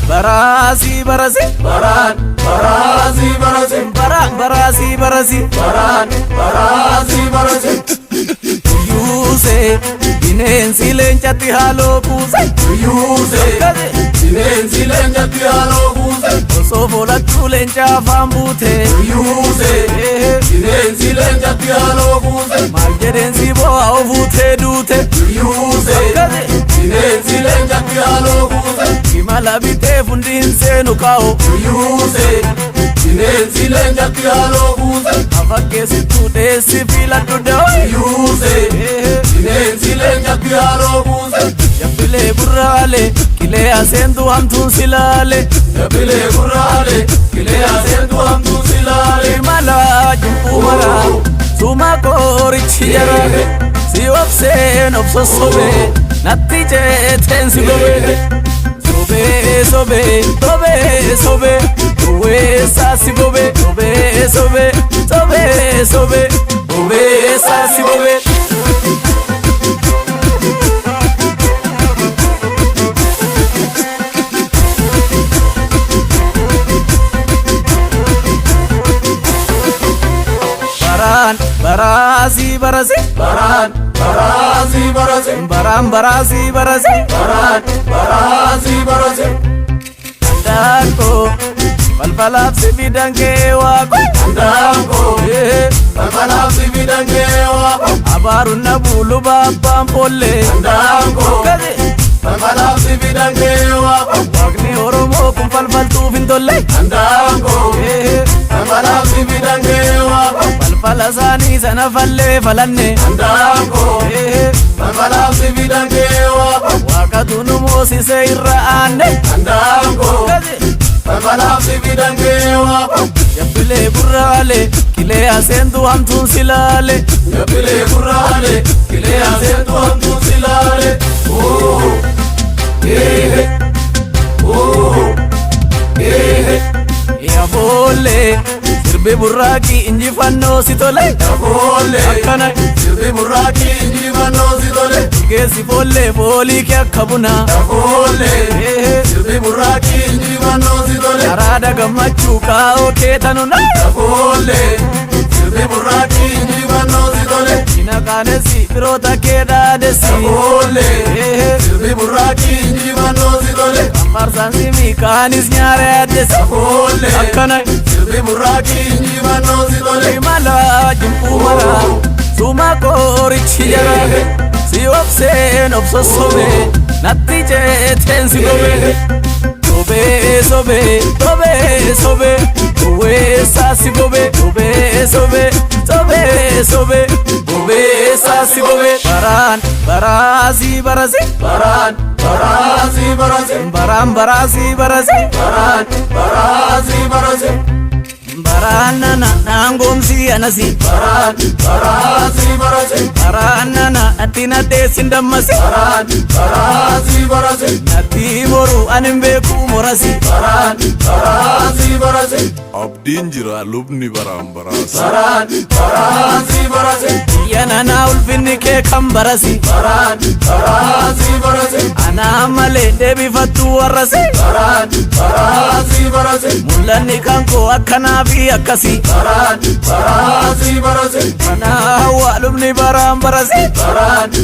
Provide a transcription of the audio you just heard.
barasi barasi baran barasi barasi barasi barasi barasi barasi yuse bineensi leencatti haaloo kuuse yuse bineensi leencatti haaloo kuuse osoo foolachuu leenca afaan buute yuse bineensi leencatti haaloo kuuse maal jedheensi bo'aa ofuutee duute yuse bineensi leencatti haaloo kuuse imala bitee fundi hin seenu kaa'o yuse bineensi leencatti haaloo kuuse afakkeessittuu dheessi filadhu da'o yuse bineensi leencatti haaloo kuuse yabbilee gurraalee qilee aseentu hamtuun silaale yabbilee gurraalee qilee aseentu hamtuun silaale imala jibbuu mala suma qoorichi jara si obseen obsosobee natti jeeteen si gobee sobee sobee sobee sobee oweessaa si gobee sobee sobee sobee sobee oweessaa si gobee barasi barasi baran barasi barasi barasi barasi barasi barasi Danko falfalaaf si fidan kee waaqo Danko falfalaaf si fidan kee waaqo abaaruun na buulu baabbaan polle Danko falfalaaf si fidan kee waaqo waaqni Oromoo kun falfaltuuf hin tolle Danko falfalaaf si fidan kee waaqo falfala isaanii sana fallee falanne Danko falfalaaf si fidan kee waaqo waaqatu nu moosisee irra aanne Danko falfalaaf si fidan kee waaqo yabbilee gurraalee qilee aseentu hamtuun silaale yabbilee gurraalee qilee aseentu hamtuun silaale Yaboole sirbi burraaqi injifannoo si tole Yaboole akkana sirbi burraaqi injifannoo si tole geessi foollee foolii kee akka buna Yaboole sirbi burraaqi injifannoo si tole araada gammachuu kaa'oo kee tanuna Yaboole sirbi burraaqi injifannoo si tole ina qaanessi firoota kee dhaadessi Yaboole sirbi burraaqi injifannoo si tole farsaan simii kaanis nyaara yaadessi Yaboole akkana sirbi burraaqi injifannoo si tole imala jibbuu mala suma qoorichi jara si obseen obsosobee natti jeeteen si gobee sobee sobee sobee sobee oweessaa si gobee sobee sobee sobee sobee oweessaa si gobee barasi barasi baran barasi barasi barasi barasi barasi barasi baranana nangomsi anasi barasi barasi baranana atina deesin dammasi barasi barasi natti moru anin beeku morasi barasi barasi abdiin jira lubni baraan baraas barasi barasi yanana ulfinni kee kan barasi barasi barasi anaa malee deebifattu warrasi barasi barasi mul'anni kan koo akkanaa fi akkasi barasi barasi anaa hawaa lubni baraan barasi barasi